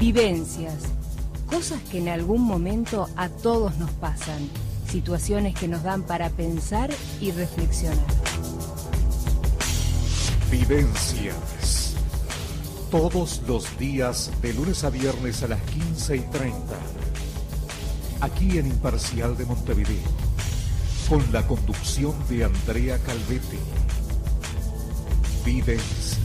Vivencias, cosas que en algún momento a todos nos pasan, situaciones que nos dan para pensar y reflexionar. Vivencias, todos los días de lunes a viernes a las 15:30, aquí en Imparcial de Montevideo, con la conducción de Andrea Calvetti. Vivencias.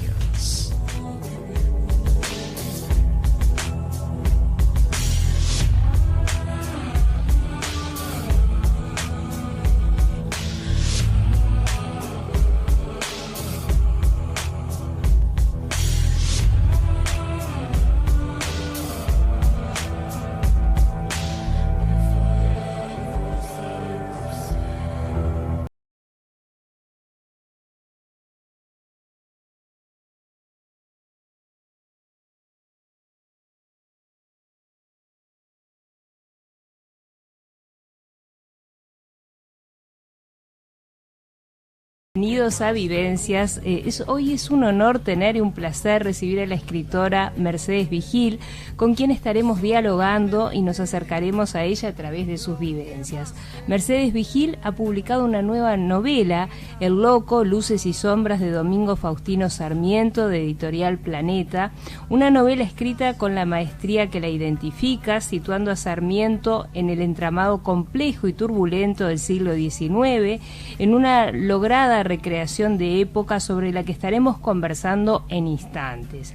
Bienvenidos a Vivencias. Hoy es un honor tener y un placer recibir a la escritora Mercedes Vigil, con quien estaremos dialogando y nos acercaremos a ella a través de sus vivencias. Mercedes Vigil ha publicado una nueva novela, El Loco, Luces y Sombras, de Domingo Faustino Sarmiento, de Editorial Planeta, una novela escrita con la maestría que la identifica, situando a Sarmiento en el entramado complejo y turbulento del siglo XIX, en una lograda recreación de época sobre la que estaremos conversando en instantes.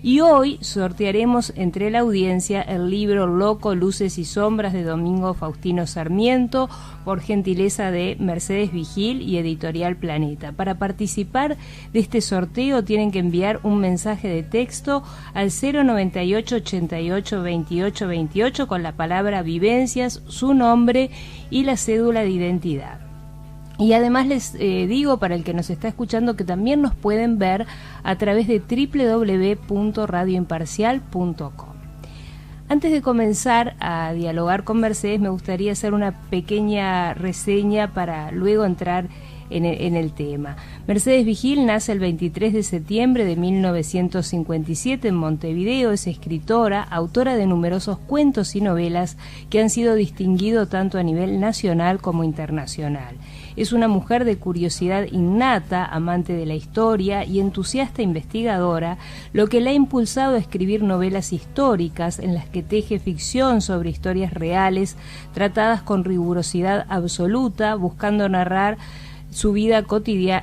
Y hoy sortearemos entre la audiencia el libro Loco, Luces y Sombras, de Domingo Faustino Sarmiento, por gentileza de Mercedes Vigil y Editorial Planeta. Para participar de este sorteo tienen que enviar un mensaje de texto al 098 88 28 28 con la palabra vivencias, su nombre y la cédula de identidad. Y además les digo, para el que nos está escuchando, que también nos pueden ver a través de www.radioimparcial.com. Antes de comenzar a dialogar con Mercedes, me gustaría hacer una pequeña reseña para luego entrar en el tema. Mercedes Vigil nace el 23 de septiembre de 1957 en Montevideo. Es escritora, autora de numerosos cuentos y novelas que han sido distinguidos tanto a nivel nacional como internacional. Es una mujer de curiosidad innata, amante de la historia y entusiasta investigadora, lo que la ha impulsado a escribir novelas históricas en las que teje ficción sobre historias reales, tratadas con rigurosidad absoluta, buscando narrar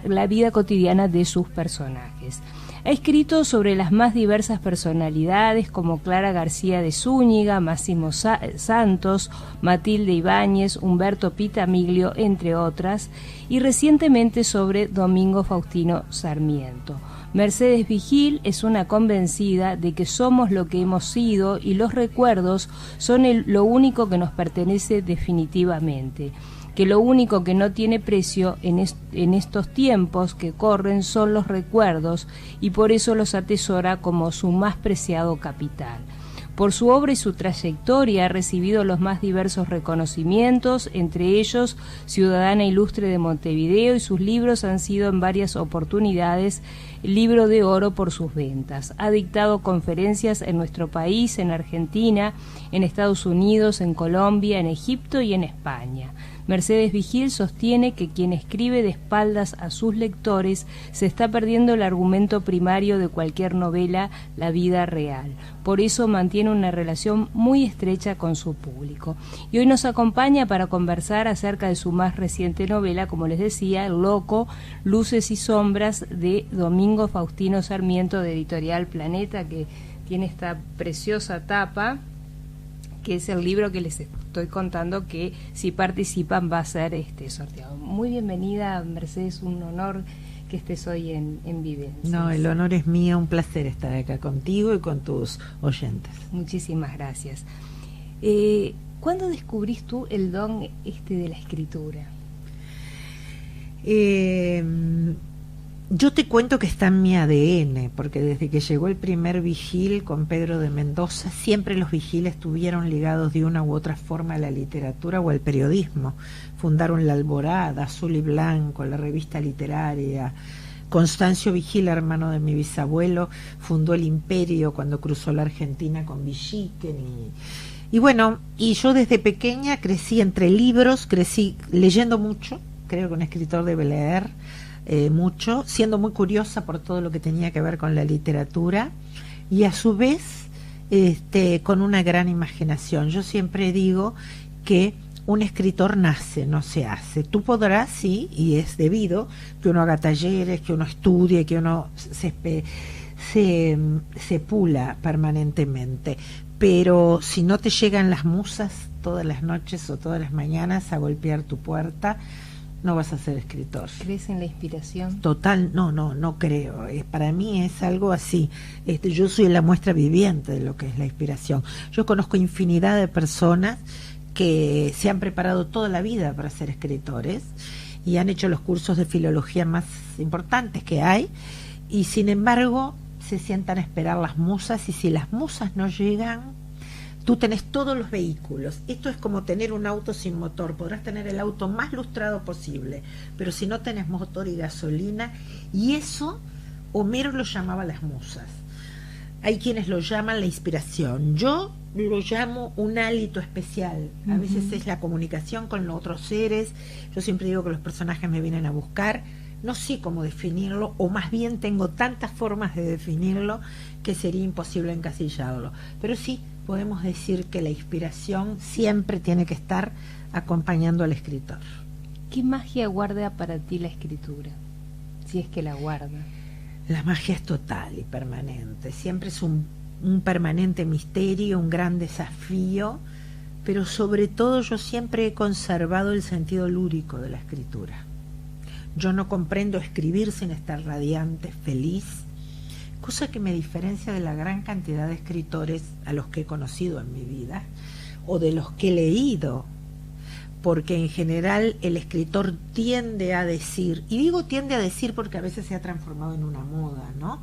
la vida cotidiana de sus personajes. Ha escrito sobre las más diversas personalidades como Clara García de Zúñiga, Máximo Santos, Matilde Ibáñez, Humberto Pitamiglio, entre otras, y recientemente sobre Domingo Faustino Sarmiento. Mercedes Vigil es una convencida de que somos lo que hemos sido y los recuerdos son lo único que nos pertenece definitivamente, que lo único que no tiene precio en estos tiempos que corren son los recuerdos, y por eso los atesora como su más preciado capital. Por su obra y su trayectoria ha recibido los más diversos reconocimientos, entre ellos Ciudadana Ilustre de Montevideo, y sus libros han sido en varias oportunidades Libro de Oro por sus ventas. Ha dictado conferencias en nuestro país, en Argentina, en Estados Unidos, en Colombia, en Egipto y en España. Mercedes Vigil sostiene que quien escribe de espaldas a sus lectores se está perdiendo el argumento primario de cualquier novela, la vida real. Por eso mantiene una relación muy estrecha con su público. Y hoy nos acompaña para conversar acerca de su más reciente novela, como les decía, El Loco, Luces y Sombras, de Domingo Faustino Sarmiento, de Editorial Planeta, que tiene esta preciosa tapa, que es el libro que les estoy contando que si participan va a ser sorteado. Muy bienvenida, Mercedes, un honor que estés hoy en Vivencias. No, el honor es mío, un placer estar acá contigo y con tus oyentes. Muchísimas gracias. ¿Cuándo descubrís tú el don de la escritura? Yo te cuento que está en mi ADN, porque desde que llegó el primer vigil con Pedro de Mendoza, siempre los vigiles estuvieron ligados de una u otra forma a la literatura o al periodismo. Fundaron La Alborada, Azul y Blanco, la revista literaria, Constancio Vigil, hermano de mi bisabuelo, fundó el imperio cuando cruzó la Argentina con Villiquen y bueno, y yo desde pequeña crecí entre libros, crecí leyendo mucho, creo que un escritor debe leer mucho, siendo muy curiosa por todo lo que tenía que ver con la literatura y a su vez con una gran imaginación. Yo siempre digo que un escritor nace, no se hace. Tú podrás, sí, y es debido que uno haga talleres, que uno estudie, que uno se pula permanentemente, pero si no te llegan las musas todas las noches o todas las mañanas a golpear tu puerta, no vas a ser escritor. ¿Crees en la inspiración? Total, no creo. Para mí es algo así. Yo soy la muestra viviente de lo que es la inspiración. Yo conozco infinidad de personas que se han preparado toda la vida para ser escritores y han hecho los cursos de filología más importantes que hay y sin embargo se sientan a esperar las musas y si las musas no llegan, tú tenés todos los vehículos. Esto es como tener un auto sin motor. Podrás tener el auto más lustrado posible, pero si no tenés motor y gasolina, y eso Homero lo llamaba las musas. Hay quienes lo llaman la inspiración. Yo lo llamo un hálito especial. A veces es la comunicación con los otros seres. Yo siempre digo que los personajes me vienen a buscar. No sé cómo definirlo, o más bien tengo tantas formas de definirlo que sería imposible encasillarlo. Pero sí, podemos decir que la inspiración siempre tiene que estar acompañando al escritor. ¿Qué magia guarda para ti la escritura? Si es que la guarda. La magia es total y permanente. Siempre es un permanente misterio, un gran desafío, pero sobre todo yo siempre he conservado el sentido lúdico de la escritura. Yo no comprendo escribir sin estar radiante, feliz, cosa que me diferencia de la gran cantidad de escritores a los que he conocido en mi vida o de los que he leído, porque en general el escritor tiende a decir, y digo tiende a decir porque a veces se ha transformado en una moda, ¿no?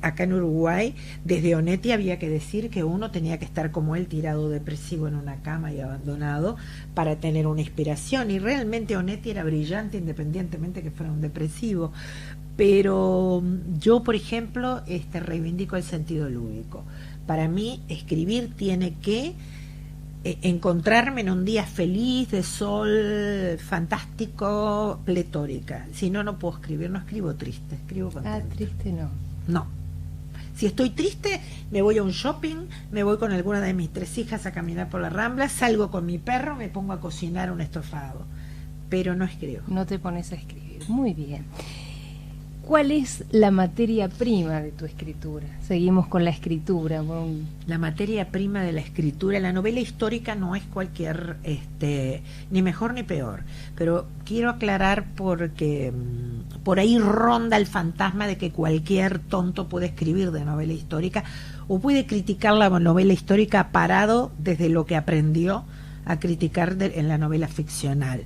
Acá en Uruguay, desde Onetti había que decir que uno tenía que estar como él, tirado depresivo en una cama y abandonado, para tener una inspiración, y realmente Onetti era brillante independientemente que fuera un depresivo. Pero yo, por ejemplo, reivindico el sentido lúdico. Para mí, escribir tiene que encontrarme en un día feliz, de sol, fantástico, pletórica. Si no, no puedo escribir. No escribo triste, escribo contenta. Triste no. No. Si estoy triste, me voy a un shopping, me voy con alguna de mis 3 hijas a caminar por la Rambla, salgo con mi perro, me pongo a cocinar un estofado. Pero no escribo. No te pones a escribir. Muy bien. ¿Cuál es la materia prima de tu escritura? Seguimos con la escritura. La materia prima de la escritura, la novela histórica no es cualquier, ni mejor ni peor, pero quiero aclarar porque por ahí ronda el fantasma de que cualquier tonto puede escribir de novela histórica o puede criticar la novela histórica parado desde lo que aprendió a criticar en la novela ficcional.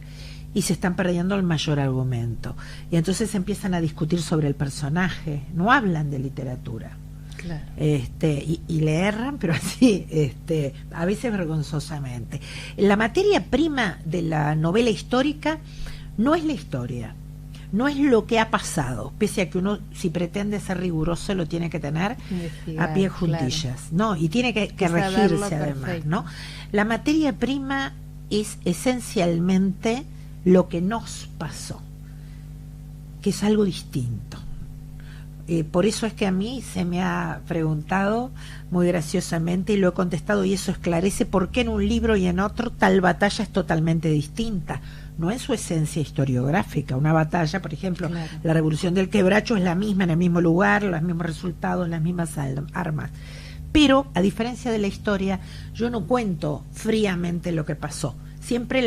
Y se están perdiendo el mayor argumento. Y entonces empiezan a discutir sobre el personaje. No hablan de literatura. Claro. Y le erran, pero así, a veces vergonzosamente. La materia prima de la novela histórica no es la historia, no es lo que ha pasado, pese a que uno, si pretende ser riguroso, lo tiene que tener a pie juntillas, claro. No, y tiene que regirse además, ¿no? La materia prima es esencialmente lo que nos pasó, que es algo distinto. Por eso es que a mí se me ha preguntado muy graciosamente y lo he contestado, y eso esclarece por qué en un libro y en otro tal batalla es totalmente distinta. No en su esencia historiográfica. Una batalla, por ejemplo, claro, la Revolución del Quebracho es la misma en el mismo lugar, los mismos resultados, las mismas armas. Pero, a diferencia de la historia, yo no cuento fríamente lo que pasó. Siempre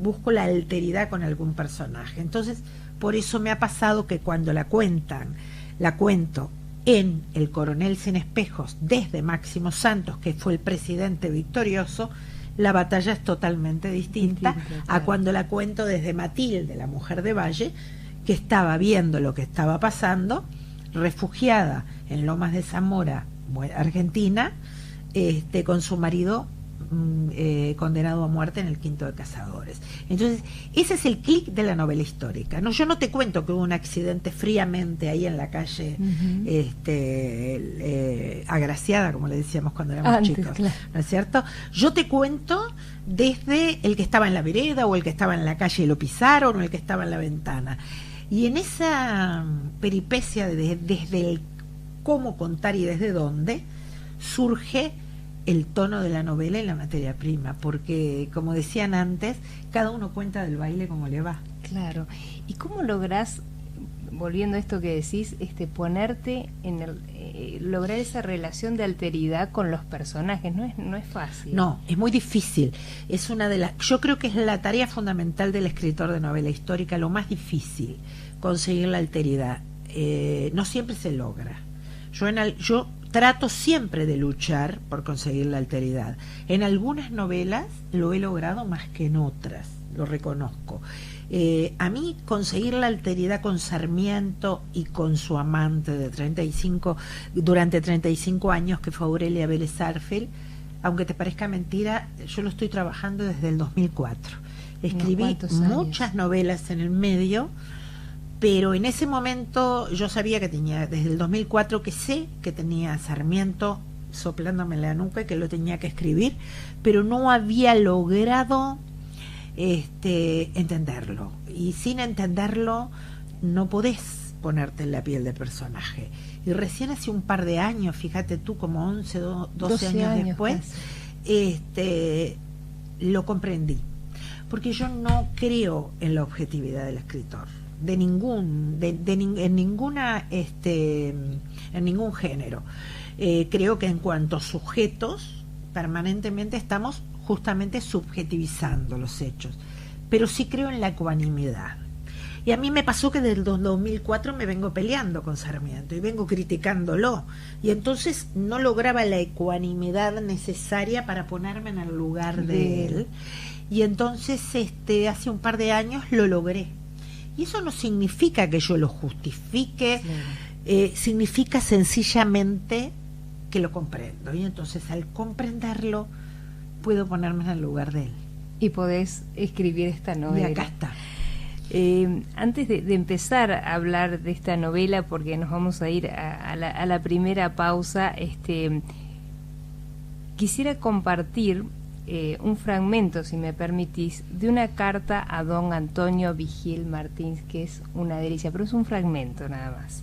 busco la alteridad con algún personaje. Entonces, por eso me ha pasado que cuando la cuento en El Coronel Sin Espejos, desde Máximo Santos, que fue el presidente victorioso, la batalla es totalmente distinta a cuando la cuento desde Matilde, la mujer de Valle, que estaba viendo lo que estaba pasando, refugiada en Lomas de Zamora, Argentina, con su marido condenado a muerte en el Quinto de Cazadores. Entonces, ese es el clic de la novela histórica. No, yo no te cuento que hubo un accidente fríamente ahí en la calle Agraciada, como le decíamos cuando éramos chicos, claro. ¿No es cierto? Yo te cuento desde el que estaba en la vereda, o el que estaba en la calle y lo pisaron, o el que estaba en la ventana. Y en esa peripecia desde el cómo contar y desde dónde, surge el tono de la novela y la materia prima, porque, como decían antes, cada uno cuenta del baile como le va. Claro. ¿Y cómo lográs, volviendo a esto que decís, ponerte en lograr esa relación de alteridad con los personajes? No es fácil. No, es muy difícil. Es una de las, yo creo que es la tarea fundamental del escritor de novela histórica, lo más difícil, conseguir la alteridad. No siempre se logra. Yo trato siempre de luchar por conseguir la alteridad. En algunas novelas lo he logrado más que en otras, lo reconozco. A mí conseguir la alteridad con Sarmiento y con su amante durante 35 años, que fue Aurelia Vélez Sarsfield, aunque te parezca mentira, yo lo estoy trabajando desde el 2004. Escribí muchas novelas en el medio, pero en ese momento yo sabía que tenía, desde el 2004 que sé que tenía a Sarmiento soplándome en la nuca y que lo tenía que escribir, pero no había logrado entenderlo. Y sin entenderlo no podés ponerte en la piel del personaje. Y recién hace un par de años, fíjate tú, como 11, 12 años después, lo comprendí. Porque yo no creo en la objetividad del escritor. En ningún género. Creo que en cuanto a sujetos, permanentemente estamos justamente subjetivizando los hechos, pero sí creo en la ecuanimidad. Y a mí me pasó que desde el 2004 me vengo peleando con Sarmiento y vengo criticándolo, y entonces no lograba la ecuanimidad necesaria para ponerme en el lugar de él, y entonces hace un par de años lo logré. Y eso no significa que yo lo justifique, significa sencillamente que lo comprendo. Y entonces al comprenderlo puedo ponerme en el lugar de él. Y podés escribir esta novela. Y acá está. Antes de empezar a hablar de esta novela, porque nos vamos a ir a la primera pausa, quisiera compartir un fragmento, si me permitís, de una carta a don Antonio Vigil Martins, que es una delicia, pero es un fragmento nada más.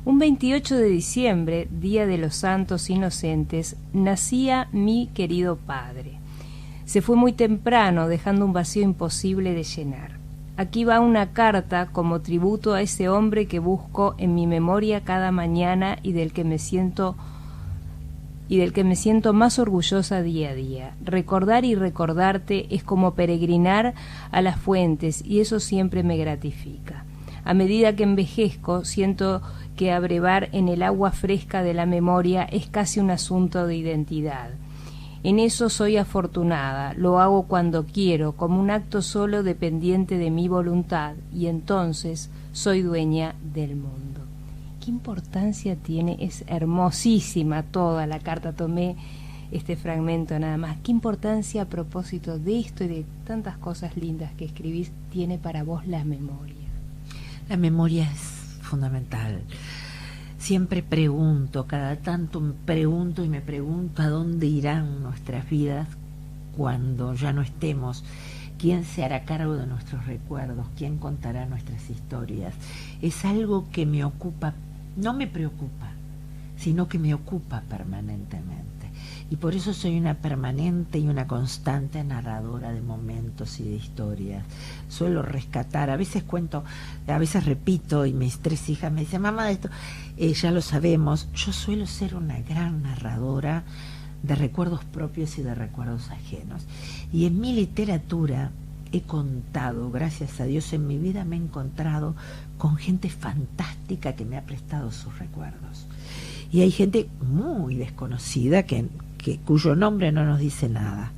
Un 28 de diciembre, día de los santos inocentes, nacía mi querido padre. Se fue muy temprano, dejando un vacío imposible de llenar. Aquí va una carta como tributo a ese hombre que busco en mi memoria cada mañana y del que me siento más orgullosa día a día. Recordar y recordarte es como peregrinar a las fuentes, y eso siempre me gratifica. A medida que envejezco, siento que abrevar en el agua fresca de la memoria es casi un asunto de identidad. En eso soy afortunada, lo hago cuando quiero, como un acto solo dependiente de mi voluntad, y entonces soy dueña del mundo. ¿Qué importancia tiene? Es hermosísima toda la carta, tomé este fragmento nada más. ¿Qué importancia, a propósito de esto y de tantas cosas lindas que escribís, tiene para vos la memoria? La memoria es fundamental. Siempre pregunto, cada tanto me pregunto a dónde irán nuestras vidas cuando ya no estemos. ¿Quién se hará cargo de nuestros recuerdos? ¿Quién contará nuestras historias? Es algo que me ocupa, no me preocupa, sino que me ocupa permanentemente. Y por eso soy una permanente y una constante narradora de momentos y de historias. Suelo rescatar, a veces cuento, a veces repito, y mis 3 hijas me dicen, mamá, esto, ya lo sabemos. Yo suelo ser una gran narradora de recuerdos propios y de recuerdos ajenos. Y en mi literatura he contado, gracias a Dios, en mi vida me he encontrado con gente fantástica que me ha prestado sus recuerdos. Y hay gente muy desconocida cuyo nombre no nos dice nada.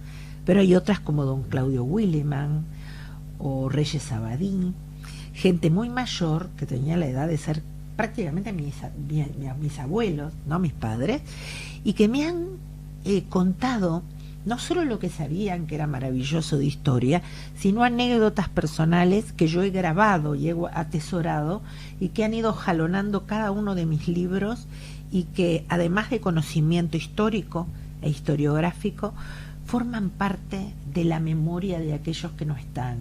Pero hay otras como don Claudio Williman o Reyes Abadín, gente muy mayor que tenía la edad de ser prácticamente mis abuelos, no mis padres, y que me han contado no solo lo que sabían, que era maravilloso de historia, sino anécdotas personales que yo he grabado y he atesorado y que han ido jalonando cada uno de mis libros, y que además de conocimiento histórico e historiográfico forman parte de la memoria de aquellos que no están.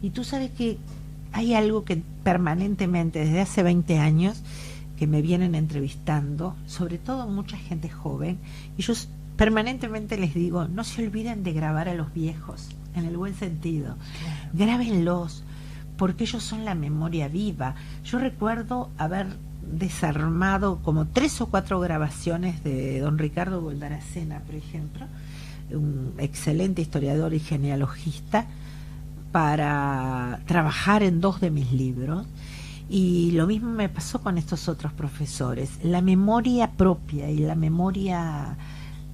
Y tú sabes que hay algo que permanentemente, desde hace 20 años, que me vienen entrevistando, sobre todo mucha gente joven, y yo permanentemente les digo, no se olviden de grabar a los viejos, en el buen sentido. Claro. Grábenlos, porque ellos son la memoria viva. Yo recuerdo haber desarmado como 3 o 4 grabaciones de don Ricardo Goldaracena, por ejemplo, un excelente historiador y genealogista, para trabajar en 2 de mis libros. Y lo mismo me pasó con estos otros profesores. La memoria propia y la memoria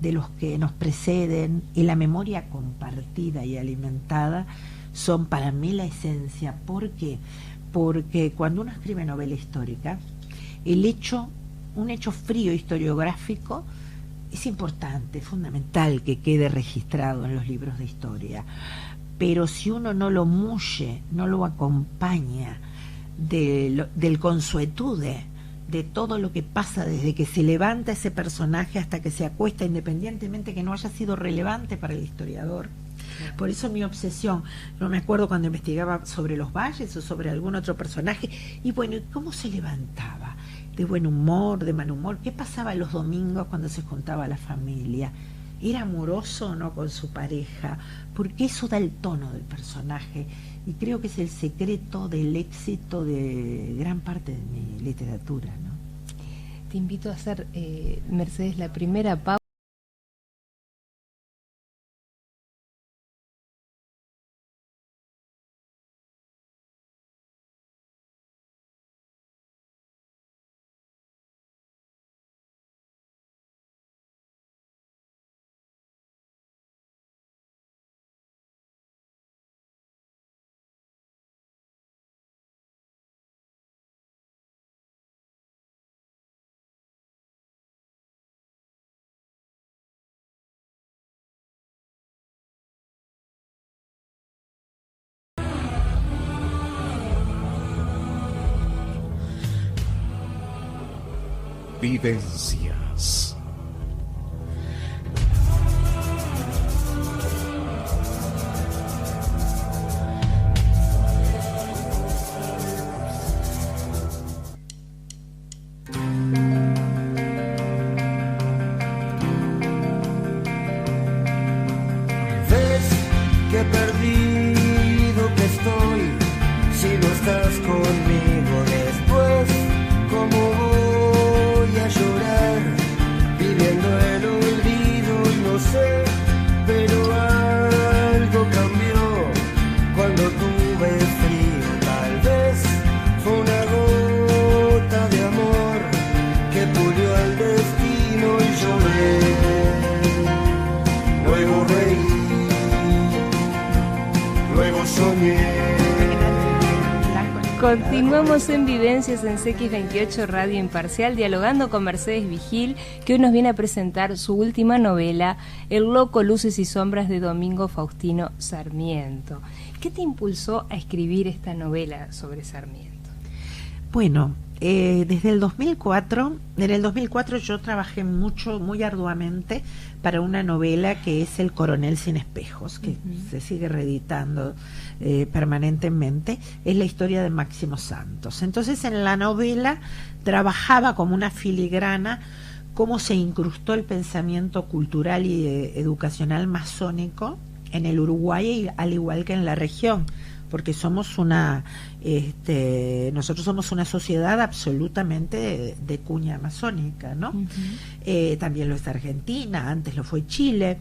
de los que nos preceden y la memoria compartida y alimentada son para mí la esencia. ¿Por qué? Porque cuando uno escribe novela histórica, un hecho frío historiográfico es importante, fundamental que quede registrado en los libros de historia. Pero si uno no lo mulle, no lo acompaña del consuetude de todo lo que pasa desde que se levanta ese personaje hasta que se acuesta, independientemente que no haya sido relevante para el historiador. Por eso mi obsesión, no me acuerdo cuando investigaba sobre los Valles o sobre algún otro personaje, y bueno, ¿cómo se levantaba? ¿De buen humor, de mal humor? ¿Qué pasaba los domingos cuando se juntaba la familia? ¿Era amoroso o no con su pareja? Porque eso da el tono del personaje, y creo que es el secreto del éxito de gran parte de mi literatura, ¿no? Te invito a hacer, Mercedes, la primera pausa. Vivencias. Ves que perdido que estoy si no estás conmigo después. ¿Cómo voy a llorar viviendo el olvido? No sé, pero algo cambió cuando tuve frío. Tal vez fue una gota de amor que pulió al destino y lloré. Luego reí, luego soñé. Continuamos en Vivencias en CX28 Radio Imparcial, dialogando con Mercedes Vigil, que hoy nos viene a presentar su última novela, El loco, luces y sombras, de Domingo Faustino Sarmiento. ¿Qué te impulsó a escribir esta novela sobre Sarmiento? Bueno, desde el 2004, en el 2004 yo trabajé muy arduamente para una novela que es El coronel sin espejos, que se sigue reeditando permanentemente. Es la historia de Máximo Santos. Entonces, en la novela trabajaba como una filigrana cómo se incrustó el pensamiento cultural y educacional masónico en el Uruguay, al igual que en la región, porque somos nosotros somos una sociedad absolutamente de cuña masónica, ¿no? También lo es Argentina, antes lo fue Chile,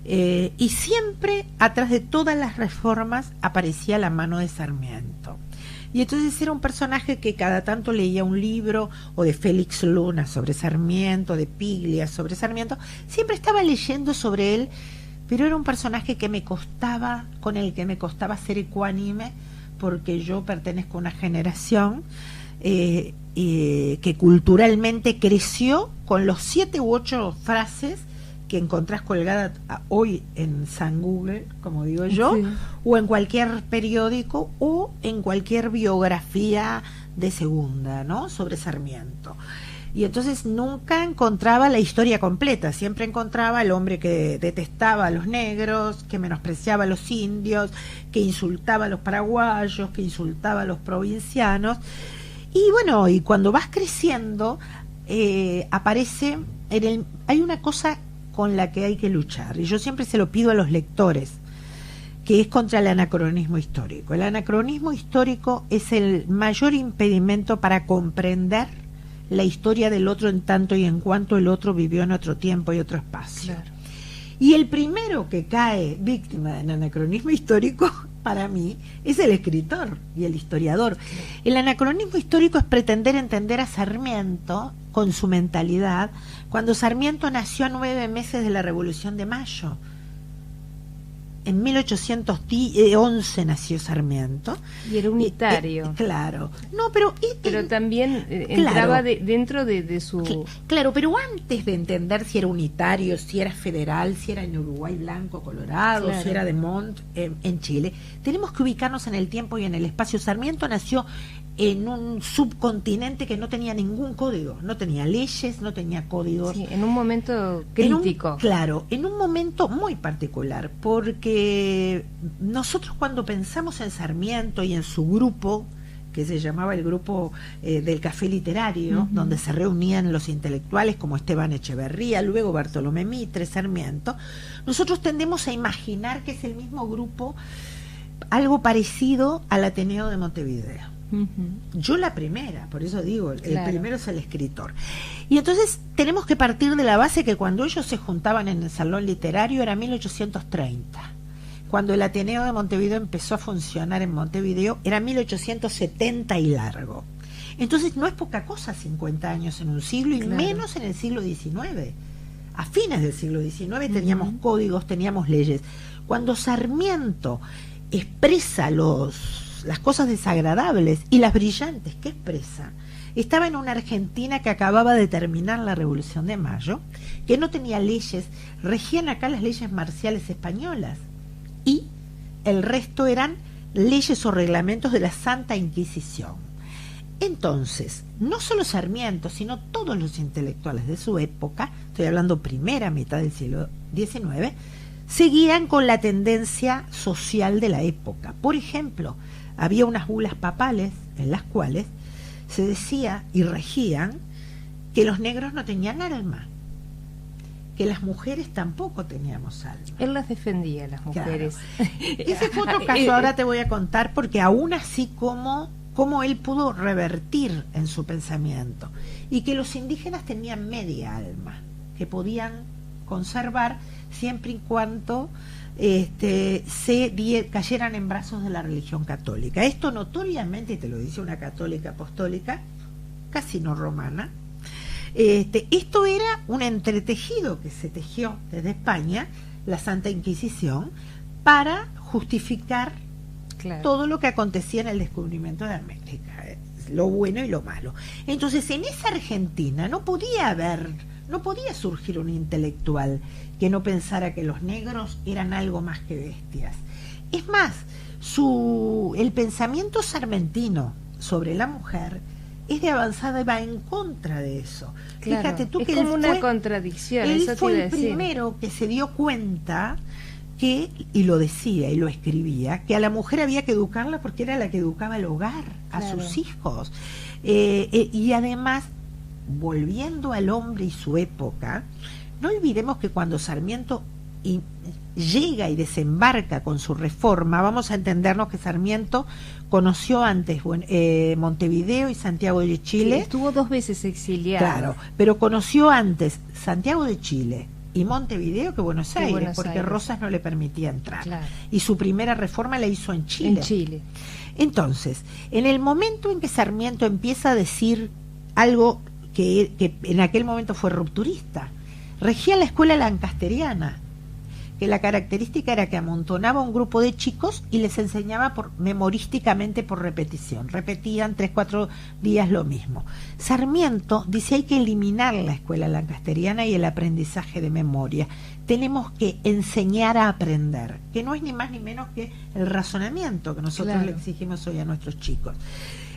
y siempre atrás de todas las reformas aparecía la mano de Sarmiento. Y entonces era un personaje que cada tanto leía un libro, o de Félix Luna sobre Sarmiento, de Piglia sobre Sarmiento, siempre estaba leyendo sobre él, pero era un personaje con el que me costaba ser ecuánime, porque yo pertenezco a una generación que culturalmente creció con los 7 u 8 frases que encontrás colgada hoy en San Google, como digo yo, Sí. o en cualquier periódico o en cualquier biografía de segunda, ¿no? Sobre Sarmiento. Y entonces nunca encontraba la historia completa, siempre encontraba al hombre que detestaba a los negros, que menospreciaba a los indios, que insultaba a los paraguayos, que insultaba a los provincianos. Y bueno, y cuando vas creciendo, aparece, hay una cosa con la que hay que luchar, y yo siempre se lo pido a los lectores, que es contra el anacronismo histórico. El anacronismo histórico es el mayor impedimento para comprender la historia del otro en tanto y en cuanto el otro vivió en otro tiempo y otro espacio. Claro. Y el primero que cae víctima del anacronismo histórico, para mí, es el escritor y el historiador. El anacronismo histórico es pretender entender a Sarmiento con su mentalidad, cuando Sarmiento nació a 9 meses de la Revolución de Mayo. En 1811 nació Sarmiento. Y era unitario. Claro. No, pero también claro. entraba dentro de su... Claro, pero antes de entender si era unitario, si era federal, si era en Uruguay blanco, Colorado, Claro. si era de Montt en Chile, tenemos que ubicarnos en el tiempo y en el espacio. Sarmiento nació en un subcontinente que no tenía ningún código, no tenía leyes, no tenía códigos. Sí, en un momento crítico. Claro, en un momento muy particular, porque nosotros cuando pensamos en Sarmiento y en su grupo, que se llamaba el grupo del Café Literario, donde se reunían los intelectuales como Esteban Echeverría, luego Bartolomé Mitre, Sarmiento, nosotros tendemos a imaginar que es el mismo grupo, algo parecido al Ateneo de Montevideo. Yo la primera, por eso digo, el Claro. primero es el escritor. Y entonces tenemos que partir de la base que cuando ellos se juntaban en el salón literario era 1830. Cuando el Ateneo de Montevideo empezó a funcionar en Montevideo era 1870 y largo. Entonces no es poca cosa 50 años en un siglo, y Claro. menos en el siglo XIX. A fines del siglo XIX teníamos códigos, teníamos leyes. Cuando Sarmiento expresa las cosas desagradables y las brillantes que expresa, estaba en una Argentina que acababa de terminar la Revolución de Mayo, que no tenía leyes, regían acá las leyes marciales españolas, y el resto eran leyes o reglamentos de la Santa Inquisición. Entonces, no solo Sarmiento, sino todos los intelectuales de su época, estoy hablando primera mitad del siglo XIX, seguían con la tendencia social de la época. Por ejemplo, había unas bulas papales en las cuales se decía y regían que los negros no tenían alma, que las mujeres tampoco teníamos alma. Él las defendía, las mujeres. Claro. Ese fue otro caso, ahora te voy a contar, porque aún así cómo él pudo revertir en su pensamiento, y que los indígenas tenían media alma, que podían conservar siempre y cuando cayeran en brazos de la religión católica. Esto notoriamente, y te lo dice una católica apostólica, casi no romana, esto era un entretejido que se tejió desde España, la Santa Inquisición, para justificar Claro. todo lo que acontecía en el descubrimiento de América, lo bueno y lo malo. Entonces, en esa Argentina no podía surgir un intelectual que no pensara que los negros eran algo más que bestias. Es más, el pensamiento sarmentino sobre la mujer es de avanzada y va en contra de eso. Claro, Fíjate tú es que como él una contradicción. él Eso te fue iba a el decir. primero que se dio cuenta que, y lo decía y lo escribía, que a la mujer había que educarla porque era la que educaba el hogar, a Claro. sus hijos. Y además, volviendo al hombre y su época, no olvidemos que cuando Sarmiento llega y desembarca con su reforma, vamos a entendernos que Sarmiento conoció antes Montevideo y Santiago de Chile. Sí, estuvo 2 veces exiliado. Claro, pero conoció antes Santiago de Chile y Montevideo que Buenos Aires, Buenos porque Aires. Rosas no le permitía entrar. Claro. Y su primera reforma la hizo en Chile. En Chile. Entonces, en el momento en que Sarmiento empieza a decir algo que en aquel momento fue rupturista, regía la escuela lancasteriana, que la característica era que amontonaba un grupo de chicos y les enseñaba memorísticamente por repetición. Repetían 3-4 días lo mismo. Sarmiento dice hay que eliminar la escuela lancasteriana y el aprendizaje de memoria. Tenemos que enseñar a aprender, que no es ni más ni menos que el razonamiento que nosotros le exigimos hoy a nuestros chicos.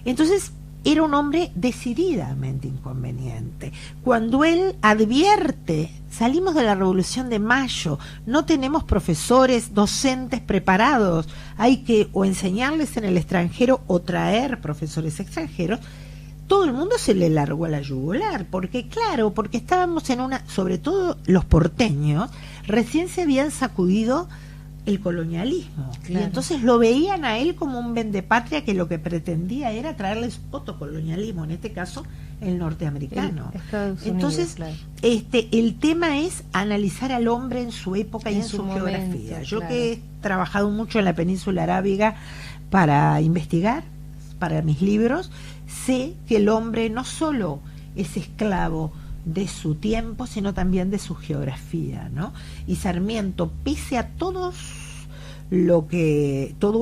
Entonces, era un hombre decididamente inconveniente. Cuando él advierte, salimos de la Revolución de Mayo, no tenemos profesores, docentes preparados, hay que o enseñarles en el extranjero o traer profesores extranjeros, todo el mundo se le largó a la yugular, porque estábamos en una, sobre todo los porteños, recién se habían sacudido el colonialismo, y entonces lo veían a él como un vendepatria que lo que pretendía era traerles otro colonialismo, en este caso el norteamericano. Entonces, el tema es analizar al hombre en su época y en su geografía. Yo que he trabajado mucho en la península arábiga para investigar, para mis libros, sé que el hombre no solo es esclavo de su tiempo, sino también de su geografía, ¿no? Y Sarmiento, pese a todo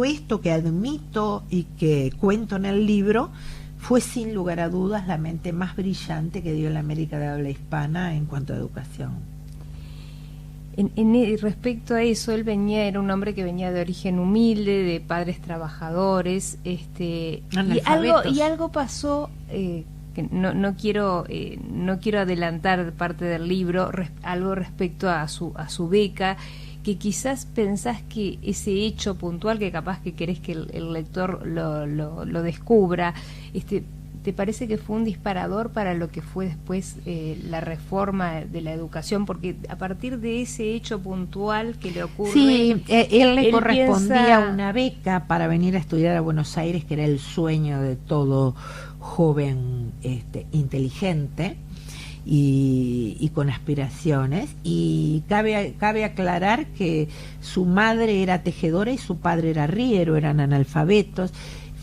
esto que admito y que cuento en el libro, fue sin lugar a dudas la mente más brillante que dio la América de habla hispana en cuanto a educación. Respecto a eso, era un hombre que venía de origen humilde, de padres trabajadores, y algo pasó, que no quiero adelantar parte del libro, algo respecto a su beca, que quizás pensás que ese hecho puntual, que capaz que querés que el lector lo descubra, ¿te parece que fue un disparador para lo que fue después la reforma de la educación? Porque a partir de ese hecho puntual que le ocurre... Sí, él le correspondía una beca para venir a estudiar a Buenos Aires, que era el sueño de todo joven inteligente y con aspiraciones, y cabe aclarar que su madre era tejedora y su padre era arriero, eran analfabetos.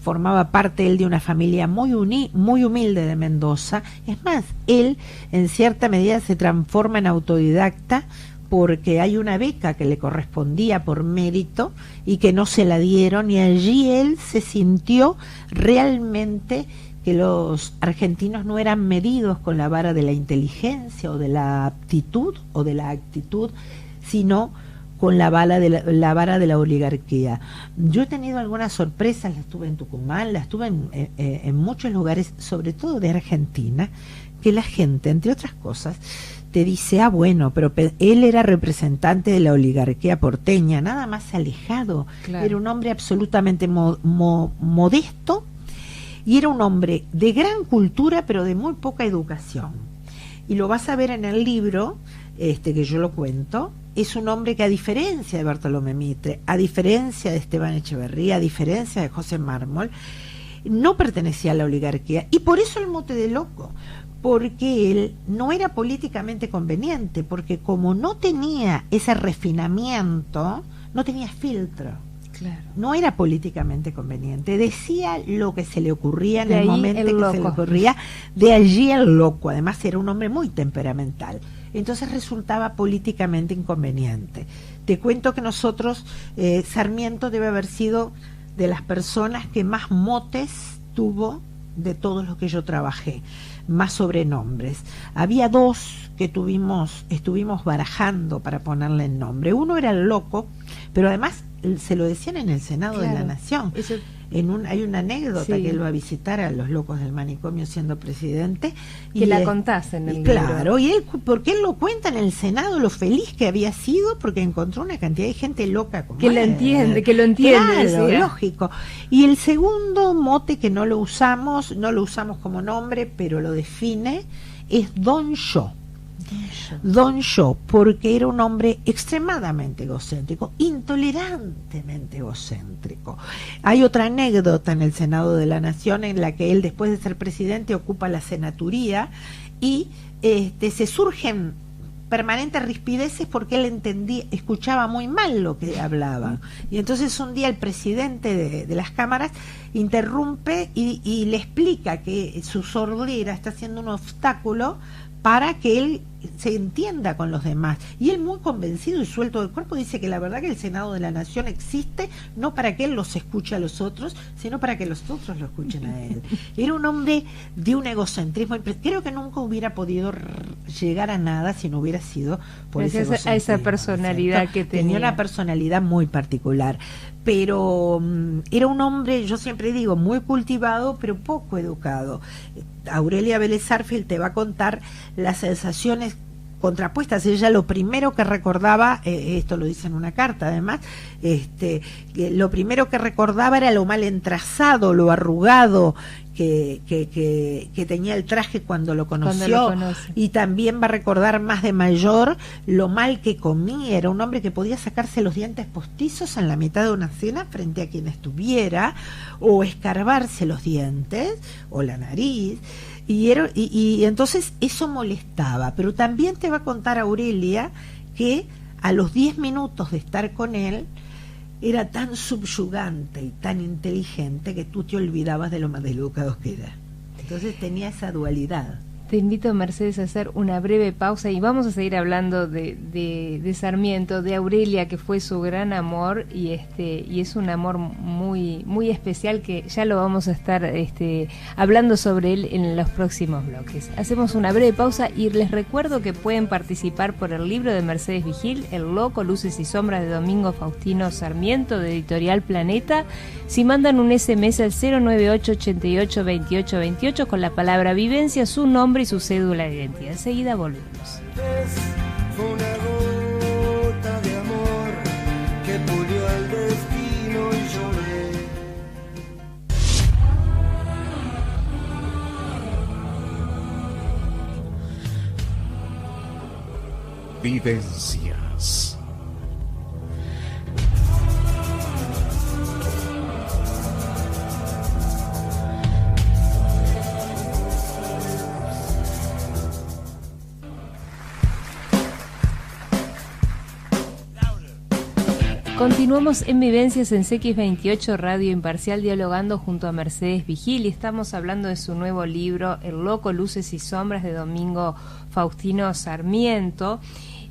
Formaba parte él de una familia muy humilde de Mendoza. Es más, él en cierta medida se transforma en autodidacta porque hay una beca que le correspondía por mérito y que no se la dieron, y allí él se sintió realmente que los argentinos no eran medidos con la vara de la inteligencia o de la aptitud o de la actitud, sino con la vara de la oligarquía. Yo he tenido algunas sorpresas, la estuve en Tucumán, la estuve en muchos lugares, sobre todo de Argentina, que la gente, entre otras cosas, te dice, bueno, pero él era representante de la oligarquía porteña, nada más alejado. Era un hombre absolutamente modesto, y era un hombre de gran cultura, pero de muy poca educación. Y lo vas a ver en el libro, que yo lo cuento. Es un hombre que, a diferencia de Bartolomé Mitre, a diferencia de Esteban Echeverría, a diferencia de José Mármol, no pertenecía a la oligarquía, y por eso el mote de loco, porque él no era políticamente conveniente, porque como no tenía ese refinamiento, no tenía filtro. No era políticamente conveniente, decía lo que se le ocurría en el momento que se le ocurría, de allí el loco. Además era un hombre muy temperamental, entonces resultaba políticamente inconveniente. Te cuento que nosotros, Sarmiento debe haber sido de las personas que más motes tuvo de todos los que yo trabajé, más sobrenombres. Había dos que estuvimos barajando para ponerle el nombre. Uno era el loco, pero además se lo decían en el Senado de la Nación. Hay una anécdota que él va a visitar a los locos del manicomio siendo presidente. Que la contás en el libro. Claro, y porque él lo cuenta en el Senado, lo feliz que había sido, porque encontró una cantidad de gente loca como que él. Lo entiende. Claro, lógico. Y el segundo mote, que no lo usamos como nombre, pero lo define, es Don Yo. Don Yo, porque era un hombre extremadamente egocéntrico, intolerantemente egocéntrico. Hay otra anécdota en el Senado de la Nación en la que él, después de ser presidente, ocupa la senaturía y se surgen permanentes rispideces porque él escuchaba muy mal lo que hablaba, y entonces un día el presidente de las cámaras interrumpe y le explica que su sordera está siendo un obstáculo para que él se entienda con los demás. Y él, muy convencido y suelto del cuerpo, dice que la verdad que el Senado de la Nación existe no para que él los escuche a los otros, sino para que los otros lo escuchen a él. Era un hombre de un egocentrismo. Creo que nunca hubiera podido llegar a nada si no hubiera sido por ese egocentrismo, a esa personalidad, ¿cierto? Que tenía una personalidad muy particular. Pero era un hombre, yo siempre digo, muy cultivado, pero poco educado. Aurelia Vélez Sarsfield te va a contar las sensaciones contrapuestas. Ella lo primero que recordaba, esto lo dice en una carta además, lo primero que recordaba era lo mal entrazado, lo arrugado que tenía el traje cuando lo conoció, y también va a recordar más de mayor lo mal que comía. Era un hombre que podía sacarse los dientes postizos en la mitad de una cena frente a quien estuviera, o escarbarse los dientes o la nariz, y entonces eso molestaba. Pero también te va a contar Aurelia que a los 10 minutos de estar con él era tan subyugante y tan inteligente que tú te olvidabas de lo más educado que era. Entonces tenía esa dualidad. Te invito, Mercedes, a hacer una breve pausa y vamos a seguir hablando de Sarmiento, de Aurelia, que fue su gran amor, y es un amor muy muy especial que ya lo vamos a estar hablando sobre él en los próximos bloques. Hacemos una breve pausa y les recuerdo que pueden participar por el libro de Mercedes Vigil, El Loco, Luces y Sombras, de Domingo Faustino Sarmiento, de Editorial Planeta, si mandan un SMS al 098 88 28 28 con la palabra vivencia, su nombre y su cédula de identidad. Enseguida volvemos. Fue una gota de amor que pulió al destino y lloré. Vivencias. Continuamos en Vivencias en CX28 Radio Imparcial, dialogando junto a Mercedes Vigil, y estamos hablando de su nuevo libro El Loco, Luces y Sombras, de Domingo Faustino Sarmiento.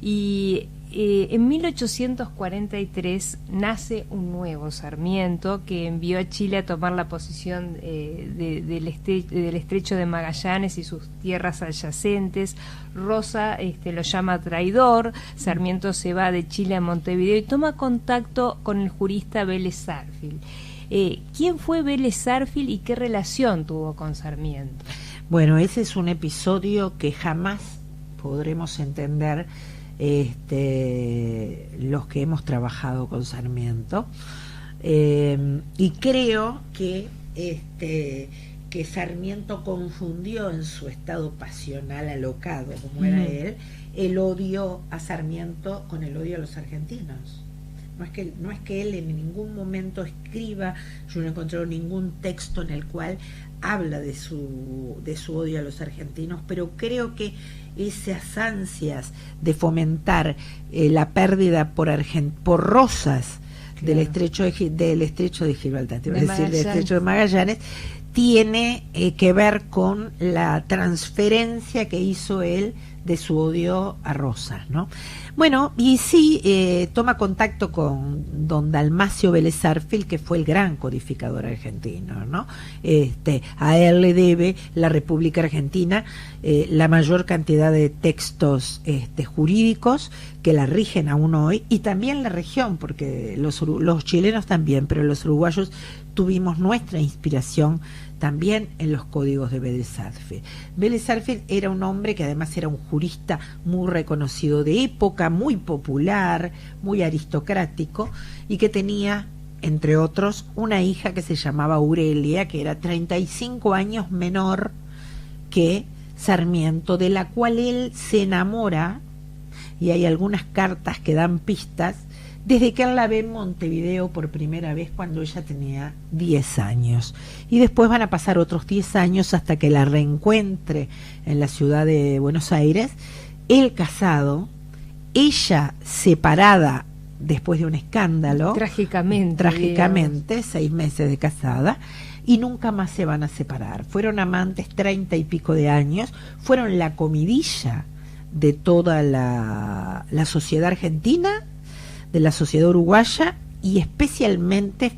Y en 1843 nace un nuevo Sarmiento que envió a Chile a tomar la posición del estrecho de Magallanes y sus tierras adyacentes. Rosa lo llama traidor. Sarmiento se va de Chile a Montevideo y toma contacto con el jurista Vélez Sarsfield. ¿Quién fue Vélez Sarsfield y qué relación tuvo con Sarmiento? Bueno, ese es un episodio que jamás podremos entender los que hemos trabajado con Sarmiento, y creo que Sarmiento confundió en su estado pasional alocado, como era él, el odio a Sarmiento con el odio a los argentinos. No es que él en ningún momento escriba, yo no he encontrado ningún texto en el cual habla de su odio a los argentinos, pero creo que esas ansias de fomentar la pérdida por rosas, claro, del estrecho de Gibraltar, del estrecho de Magallanes, tiene que ver con la transferencia que hizo él de su odio a Rosas, ¿no? Bueno, y sí, toma contacto con don Dalmacio Vélez Sarsfield, que fue el gran codificador argentino, ¿no? A él le debe la República Argentina la mayor cantidad de textos jurídicos que la rigen aún hoy, y también la región, porque los chilenos también, pero los uruguayos tuvimos nuestra inspiración también en los códigos de Vélez Sarsfield. Vélez Sarsfield era un hombre que además era un jurista muy reconocido de época, muy popular, muy aristocrático, y que tenía, entre otros, una hija que se llamaba Aurelia, que era 35 años menor que Sarmiento, de la cual él se enamora, y hay algunas cartas que dan pistas, desde que él la ve en Montevideo por primera vez cuando ella tenía 10 años. Y después van a pasar otros 10 años hasta que la reencuentre en la ciudad de Buenos Aires, él casado, ella separada después de un escándalo. Trágicamente, 6 meses de casada, y nunca más se van a separar. Fueron amantes 30 y pico de años, fueron la comidilla de toda la sociedad argentina, de la sociedad uruguaya, y especialmente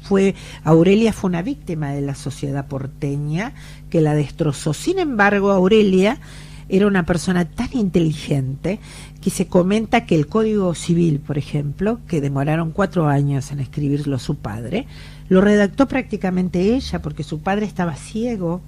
Aurelia fue una víctima de la sociedad porteña que la destrozó. Sin embargo, Aurelia era una persona tan inteligente que se comenta que el Código Civil, por ejemplo, que demoraron 4 años en escribirlo su padre, lo redactó prácticamente ella, porque su padre estaba ciego,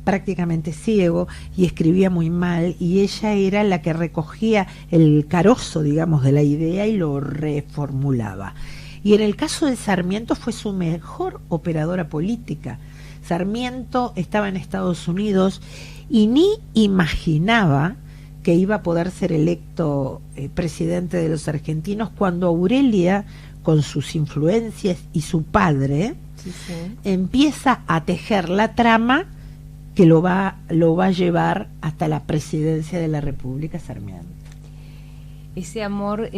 prácticamente ciego, y escribía muy mal, y ella era la que recogía el carozo, digamos, de la idea y lo reformulaba. Y en el caso de Sarmiento fue su mejor operadora política. Sarmiento estaba en Estados Unidos y ni imaginaba que iba a poder ser electo presidente de los argentinos, cuando Aurelia, con sus influencias y su padre, empieza a tejer la trama que lo va a llevar hasta la presidencia de la República, Sarmiento. Ese amor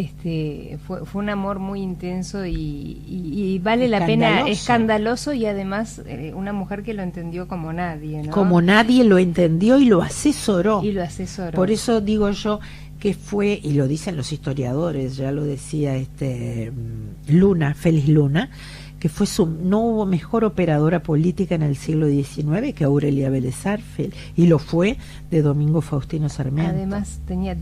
fue un amor muy intenso y vale la pena, escandaloso, y además una mujer que lo entendió como nadie, ¿no? Como nadie lo entendió y lo asesoró. Por eso digo yo que fue, y lo dicen los historiadores, ya lo decía Luna, Félix Luna, que no hubo mejor operadora política en el siglo XIX que Aurelia Vélez Sarsfield, y lo fue de Domingo Faustino Sarmiento. Además tenía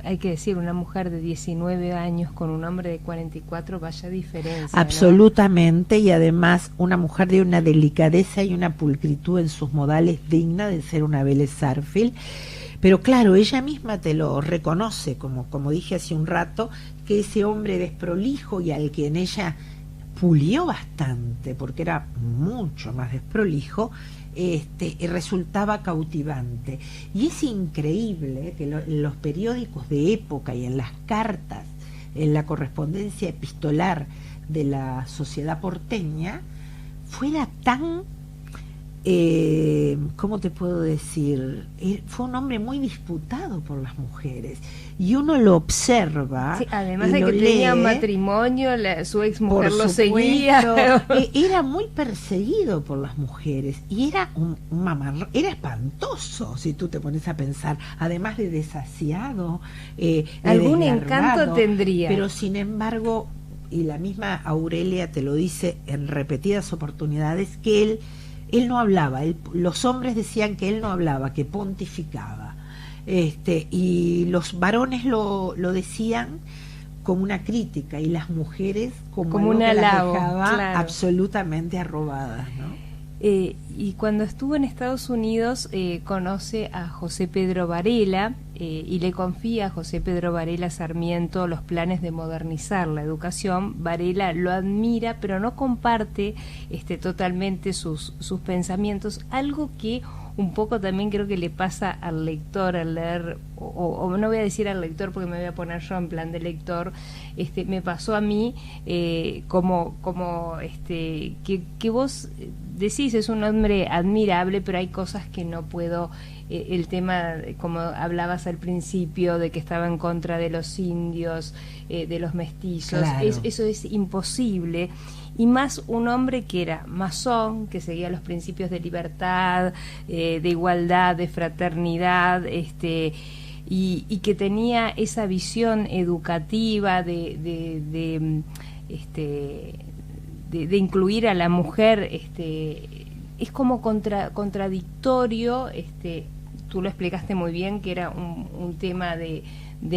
hay que decir, una mujer de 19 años con un hombre de 44, vaya diferencia. Absolutamente, ¿no? Y además una mujer de una delicadeza y una pulcritud en sus modales digna de ser una Vélez Sarsfield. Pero claro, ella misma te lo reconoce, como dije hace un rato, que ese hombre desprolijo y al que en ella pulió bastante, porque era mucho más desprolijo, y resultaba cautivante. Y es increíble que en los periódicos de época y en las cartas, en la correspondencia epistolar de la sociedad porteña, fuera tan, ¿cómo te puedo decir? Fue un hombre muy disputado por las mujeres, y uno lo observa. Sí, además de que tenía matrimonio, su ex mujer lo seguía. Era muy perseguido por las mujeres, y era un mamarrón, era espantoso si tú te pones a pensar, además de desasiado, algún encanto tendría. Pero sin embargo, y la misma Aurelia te lo dice en repetidas oportunidades, que él no hablaba, los hombres decían que él no hablaba, que pontificaba, y los varones lo decían como una crítica, y las mujeres como un halago, que las dejaba, claro, absolutamente arrobadas, ¿no? Y cuando estuvo en Estados Unidos conoce a José Pedro Varela y le confía a José Pedro Varela Sarmiento los planes de modernizar la educación. Varela lo admira, pero no comparte totalmente sus pensamientos, algo que un poco también creo que le pasa al lector al leer, o no voy a decir al lector porque me voy a poner yo en plan de lector, me pasó a mí como que vos decís, es un hombre admirable, pero hay cosas que no puedo, el tema, como hablabas al principio, de que estaba en contra de los indios, de los mestizos, claro, eso es imposible. Y más un hombre que era masón, que seguía los principios de libertad, de igualdad, de fraternidad, y que tenía esa visión educativa de incluir a la mujer, es como contradictorio, tú lo explicaste muy bien, que era un tema de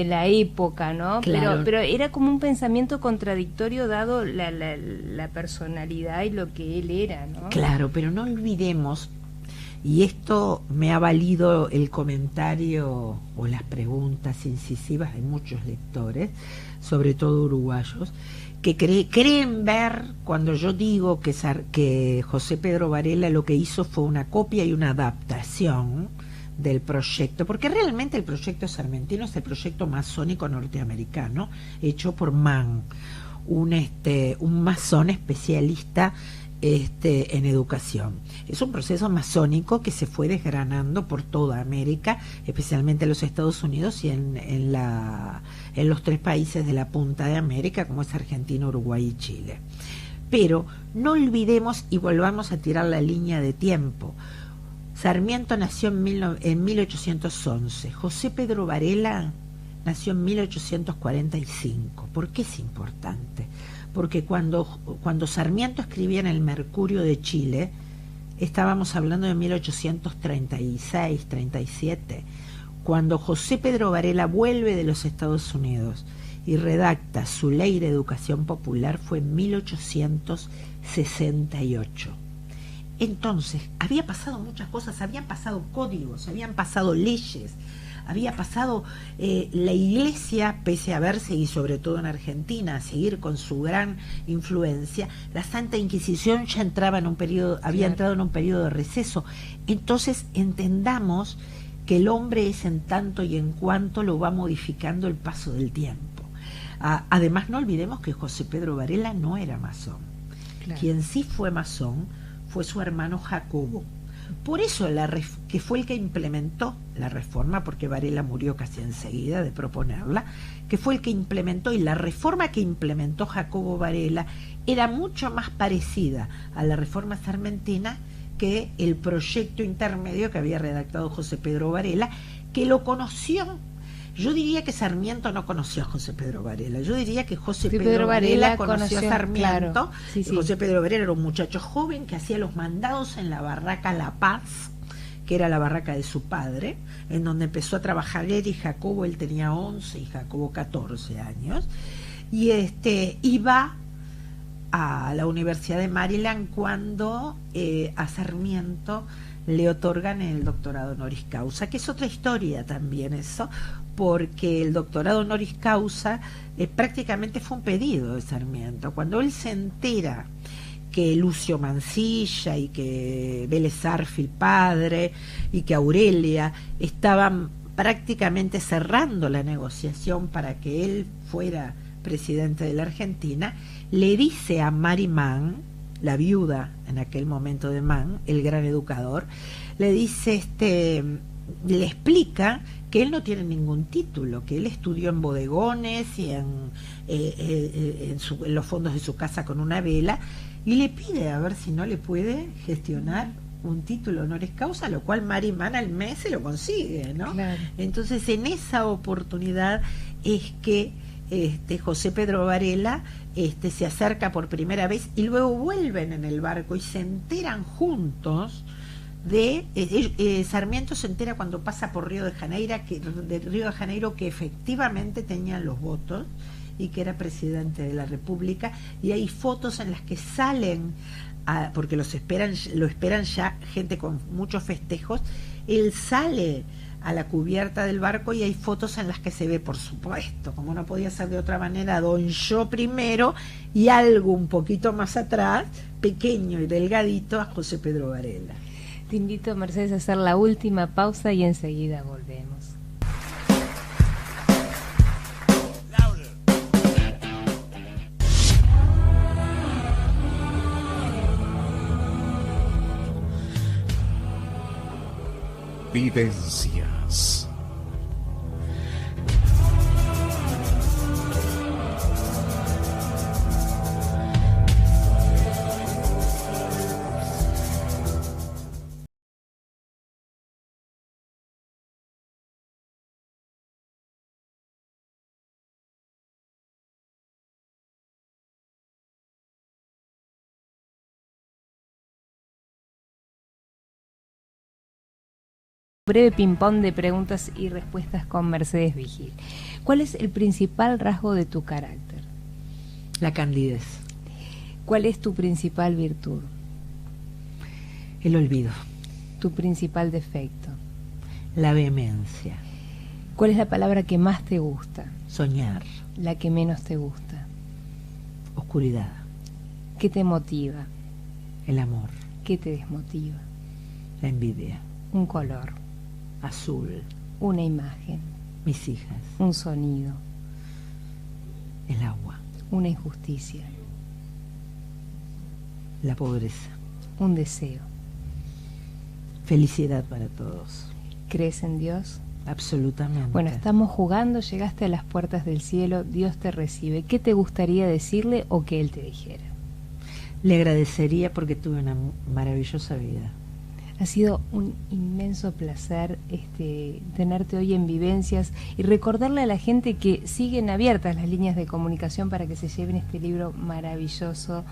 la época, ¿no? Claro. Pero era como un pensamiento contradictorio dado la personalidad y lo que él era, ¿no? Claro, pero no olvidemos, y esto me ha valido el comentario o las preguntas incisivas de muchos lectores, sobre todo uruguayos, que creen ver, cuando yo digo que José Pedro Varela lo que hizo fue una copia y una adaptación del proyecto, porque realmente el proyecto sarmentino es el proyecto masónico norteamericano hecho por Mann, un masón especialista en educación. Es un proceso masónico que se fue desgranando por toda América, especialmente en los Estados Unidos y en los 3 países de la punta de América, como es Argentina, Uruguay y Chile. Pero no olvidemos y volvamos a tirar la línea de tiempo. Sarmiento nació en 1811. José Pedro Varela nació en 1845. ¿Por qué es importante? Porque cuando Sarmiento escribía en el Mercurio de Chile, estábamos hablando de 1836, 37, cuando José Pedro Varela vuelve de los Estados Unidos y redacta su Ley de Educación Popular, fue en 1868. Entonces, había pasado muchas cosas, habían pasado códigos, habían pasado leyes, había pasado la Iglesia, pese a verse, y sobre todo en Argentina, a seguir con su gran influencia, la Santa Inquisición ya entraba en un periodo, había entrado en un periodo de receso. Entonces entendamos que el hombre es en tanto y en cuanto lo va modificando el paso del tiempo. Además, no olvidemos que José Pedro Varela no era masón. Claro. Quien sí fue masón fue su hermano Jacobo. Por eso que fue el que implementó la reforma, porque Varela murió casi enseguida de proponerla, que fue el que implementó, y la reforma que implementó Jacobo Varela era mucho más parecida a la reforma sarmentina que el proyecto intermedio que había redactado José Pedro Varela, que lo conoció. Yo diría que Sarmiento no conoció a José Pedro Varela. Yo diría que José Pedro Varela conoció a Sarmiento. Claro. Sí, sí. José Pedro Varela era un muchacho joven que hacía los mandados en la barraca La Paz, que era la barraca de su padre, en donde empezó a trabajar él y Jacobo. Él tenía 11 y Jacobo 14 años. Y iba a la Universidad de Maryland cuando a Sarmiento le otorgan el doctorado honoris causa, que es otra historia también eso, porque el doctorado honoris causa prácticamente fue un pedido de Sarmiento. Cuando él se entera que Lucio Mansilla y que Vélez Arfield padre y que Aurelia estaban prácticamente cerrando la negociación para que él fuera presidente de la Argentina, le dice a Mary Mann, la viuda en aquel momento de Mann, el gran educador, le dice, le explica que él no tiene ningún título, que él estudió en bodegones y en los fondos de su casa con una vela, y le pide a ver si no le puede gestionar un título honoris causa, lo cual Mary Mann al mes se lo consigue, ¿no? Claro. Entonces, en esa oportunidad es que José Pedro Varela se acerca por primera vez, y luego vuelven en el barco y se enteran juntos de Sarmiento se entera cuando pasa por Río de Janeiro que efectivamente tenían los votos y que era presidente de la República, y hay fotos en las que salen porque lo esperan ya gente con muchos festejos. Él sale a la cubierta del barco y hay fotos en las que se ve, por supuesto, como no podía ser de otra manera, Don Yo primero, y algo un poquito más atrás, pequeño y delgadito, a José Pedro Varela. Te invito, Mercedes, a hacer la última pausa y enseguida volvemos. Vivencias. Breve ping-pong de preguntas y respuestas con Mercedes Vigil. ¿Cuál es el principal rasgo de tu carácter? La candidez. ¿Cuál es tu principal virtud? El olvido. ¿Tu principal defecto? La vehemencia. ¿Cuál es la palabra que más te gusta? Soñar. ¿La que menos te gusta? Oscuridad. ¿Qué te motiva? El amor. ¿Qué te desmotiva? La envidia. Un color. Azul. Una imagen. Mis hijas. Un sonido. El agua. Una injusticia. La pobreza. Un deseo. Felicidad para todos. ¿Crees en Dios? Absolutamente. Bueno, estamos jugando, llegaste a las puertas del cielo, Dios te recibe. ¿Qué te gustaría decirle o que Él te dijera? Le agradecería porque tuve una maravillosa vida. Ha sido un inmenso placer tenerte hoy en Vivencias y recordarle a la gente que siguen abiertas las líneas de comunicación para que se lleven este libro maravilloso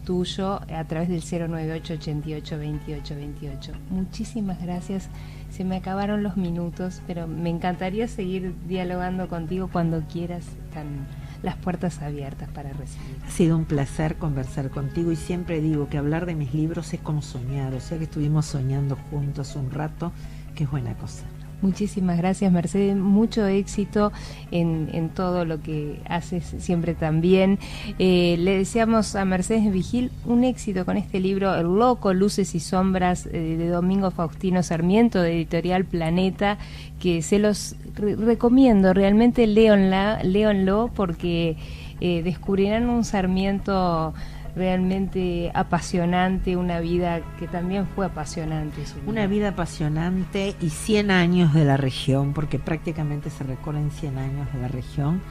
tuyo a través del 098-88-28-28. Muchísimas gracias. Se me acabaron los minutos, pero me encantaría seguir dialogando contigo cuando quieras. Están las puertas abiertas para recibir. Ha sido un placer conversar contigo y siempre digo que hablar de mis libros es como soñar, o sea que estuvimos soñando juntos un rato, que es buena cosa. Muchísimas gracias, Mercedes, mucho éxito en todo lo que haces siempre tan bien. Le deseamos a Mercedes Vigil un éxito con este libro, El Loco, Luces y Sombras, de Domingo Faustino Sarmiento, de Editorial Planeta, que se los recomiendo, realmente léanlo porque descubrirán un Sarmiento realmente apasionante, una vida que también fue apasionante. Una vida apasionante y 100 años de la región, porque prácticamente se recorren 100 años de la región,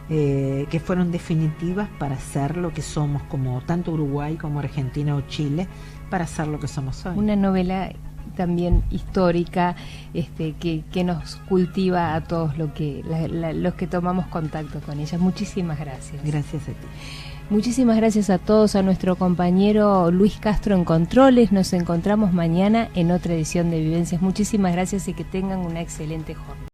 que fueron definitivas para ser lo que somos, como tanto Uruguay como Argentina o Chile, para ser lo que somos hoy. Una novela también histórica que nos cultiva a todos los que tomamos contacto con ella. Muchísimas gracias. Gracias a ti. Muchísimas gracias a todos, a nuestro compañero Luis Castro en Controles. Nos encontramos mañana en otra edición de Vivencias. Muchísimas gracias y que tengan una excelente jornada.